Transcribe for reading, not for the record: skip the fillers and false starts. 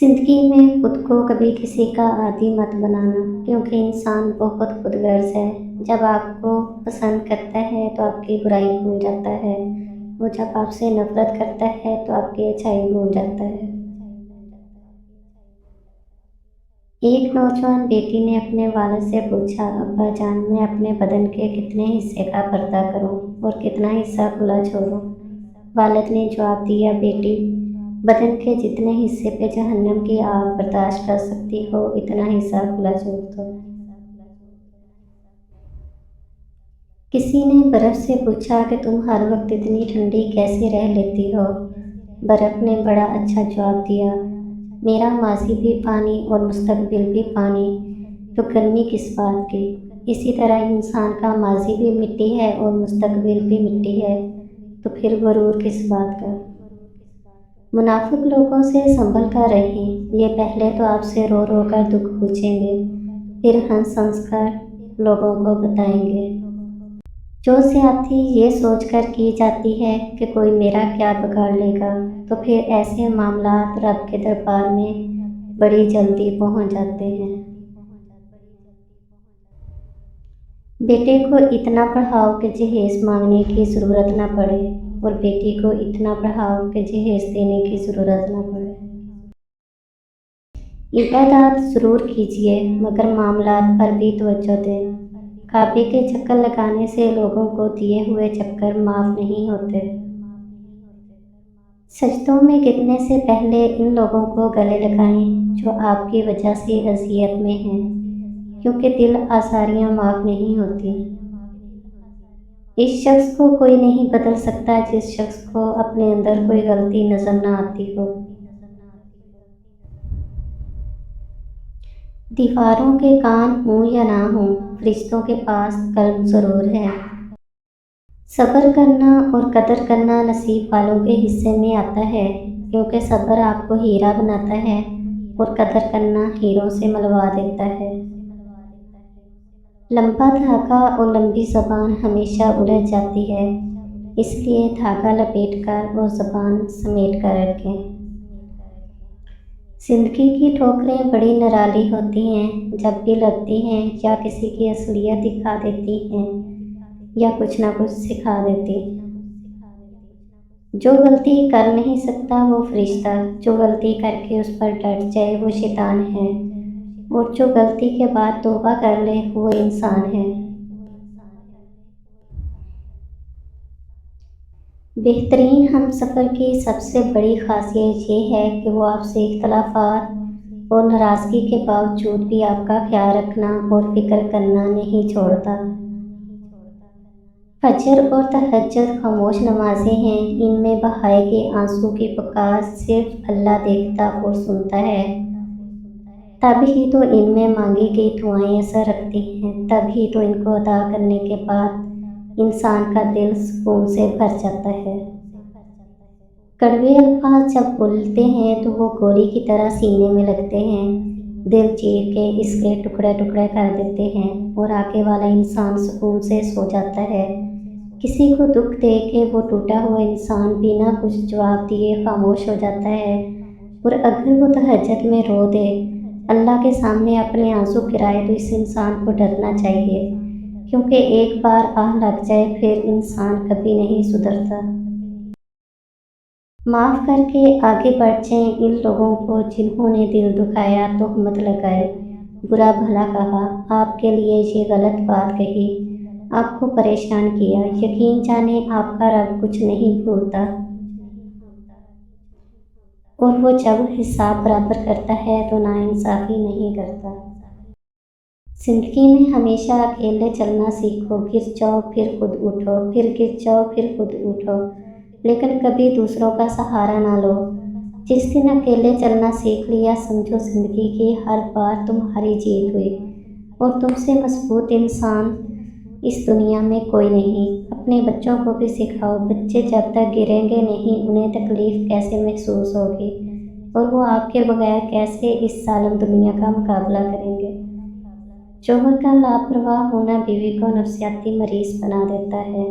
زندگی میں خود کو کبھی کسی کا عادی مت بنانا، کیونکہ انسان بہت خود غرض ہے۔ جب آپ کو پسند کرتا ہے تو آپ کی برائی بھول جاتا ہے، وہ جب آپ سے نفرت کرتا ہے تو آپ کی اچھائی بھول جاتا ہے۔ ایک نوجوان بیٹی نے اپنے والد سے پوچھا، ابا جان، میں اپنے بدن کے کتنے حصے کا پردہ کروں اور کتنا حصہ کھلا چھوڑوں؟ والد نے جواب دیا، بیٹی، بدن کے جتنے حصے پہ جہنم کی آگ برداشت کر سکتی ہو اتنا حصہ کھلا چھوڑ دو۔ کسی نے برف سے پوچھا کہ تم ہر وقت اتنی ٹھنڈی کیسے رہ لیتی ہو؟ برف نے بڑا اچھا جواب دیا، میرا ماضی بھی پانی اور مستقبل بھی پانی، تو گرمی کس بات کی؟ اسی طرح انسان کا ماضی بھی مٹی ہے اور مستقبل بھی مٹی ہے، تو پھر غرور کس بات کا؟ منافق لوگوں سے سنبھل کر رہیں، یہ پہلے تو آپ سے رو رو کر دکھ پوچھیں گے، پھر ہنس ہنس کر لوگوں کو بتائیں گے۔ جو زیادتی یہ سوچ کر کی جاتی ہے کہ کوئی میرا کیا بگاڑ لے گا، تو پھر ایسے معاملات رب کے دربار میں بڑی جلدی پہنچ جاتے ہیں۔ بیٹے کو اتنا پڑھاؤ کہ جہیز مانگنے کی ضرورت نہ پڑے، اور بیٹی کو اتنا پڑھاؤ کہ جہیز دینے کی ضرورت نہ پڑے۔ عبادات ضرور کیجیے، مگر معاملات پر بھی توجہ دیں۔ کعبے کے چکر لگانے سے لوگوں کو دیے ہوئے چکر معاف نہیں ہوتے۔ سجدوں میں گرنے سے پہلے ان لوگوں کو گلے لگائیں جو آپ کی وجہ سے اذیت میں ہیں، کیونکہ دل آزاریاں معاف نہیں ہوتی۔ اس شخص کو کوئی نہیں بدل سکتا جس شخص کو اپنے اندر کوئی غلطی نظر نہ آتی ہو۔ دیواروں کے کان ہوں یا نہ ہوں، فرشتوں کے پاس قلب ضرور ہے۔ صبر کرنا اور قدر کرنا نصیب والوں کے حصے میں آتا ہے، کیونکہ صبر آپ کو ہیرا بناتا ہے اور قدر کرنا ہیروں سے ملوا دیتا ہے۔ لمبا دھاگا اور لمبی زبان ہمیشہ الجھ جاتی ہے، اس لیے دھاگا لپیٹ کر اور زبان سمیٹ کر رکھیں۔ زندگی کی ٹھوکریں بڑی نرالی ہوتی ہیں، جب بھی لگتی ہیں یا کسی کی اصلیت دکھا دیتی ہیں یا کچھ نہ کچھ سکھا دیتی۔ جو غلطی کر نہیں سکتا وہ فرشتہ، جو غلطی کر کے اس پر ڈٹ جائے وہ شیطان ہے، اور جو غلطی کے بعد توبہ کر لے وہ انسان ہے۔ بہترین ہم سفر کی سب سے بڑی خاصیت یہ ہے کہ وہ آپ سے اختلافات اور ناراضگی کے باوجود بھی آپ کا خیال رکھنا اور فکر کرنا نہیں چھوڑتا۔ فجر اور تہجد خاموش نمازیں ہیں، ان میں بہائے گئے آنسو کی پکار صرف اللہ دیکھتا اور سنتا ہے۔ تب ہی تو ان میں مانگی گئی دعائیں اثر رکھتی ہیں، تب ہی تو ان کو ادا کرنے کے بعد انسان کا دل سکون سے بھر جاتا ہے۔ کڑوے الفاظ جب بولتے ہیں تو وہ گولی کی طرح سینے میں لگتے ہیں، دل چیر کے اس کے ٹکڑے ٹکڑے کر دیتے ہیں، اور آگے والا انسان سکون سے سو جاتا ہے۔ کسی کو دکھ دے کے وہ ٹوٹا ہوا انسان بنا کچھ جواب دیے خاموش ہو جاتا ہے، اور اگر وہ تہجد میں رو دے، اللہ کے سامنے اپنے آنسو گرائے، تو اس انسان کو ڈرنا چاہیے، کیونکہ ایک بار آہ لگ جائے پھر انسان کبھی نہیں سدھرتا۔ معاف کر کے آگے بڑھ جائیں ان لوگوں کو جنہوں نے دل دکھایا، تہمت لگائی، برا بھلا کہا، آپ کے لیے یہ غلط بات کہی، آپ کو پریشان کیا۔ یقین جانیں آپ کا رب کچھ نہیں بھولتا، اور وہ جب حساب برابر کرتا ہے تو ناانصافی نہیں کرتا۔ زندگی میں ہمیشہ اکیلے چلنا سیکھو، گر جاؤ پھر خود اٹھو، پھر گر جاؤ پھر خود اٹھو، لیکن کبھی دوسروں کا سہارا نہ لو۔ جس دن اکیلے چلنا سیکھ لیا، سمجھو زندگی کی ہر بار تمہاری جیت ہوئی، اور تم سے مضبوط انسان اس دنیا میں کوئی نہیں۔ اپنے بچوں کو بھی سکھاؤ، بچے جب تک گریں گے نہیں انہیں تکلیف کیسے محسوس ہوگی، اور وہ آپ کے بغیر کیسے اس ظالم دنیا کا مقابلہ کریں گے۔ شوہر کا لاپرواہ ہونا بیوی کو نفسیاتی مریض بنا دیتا ہے۔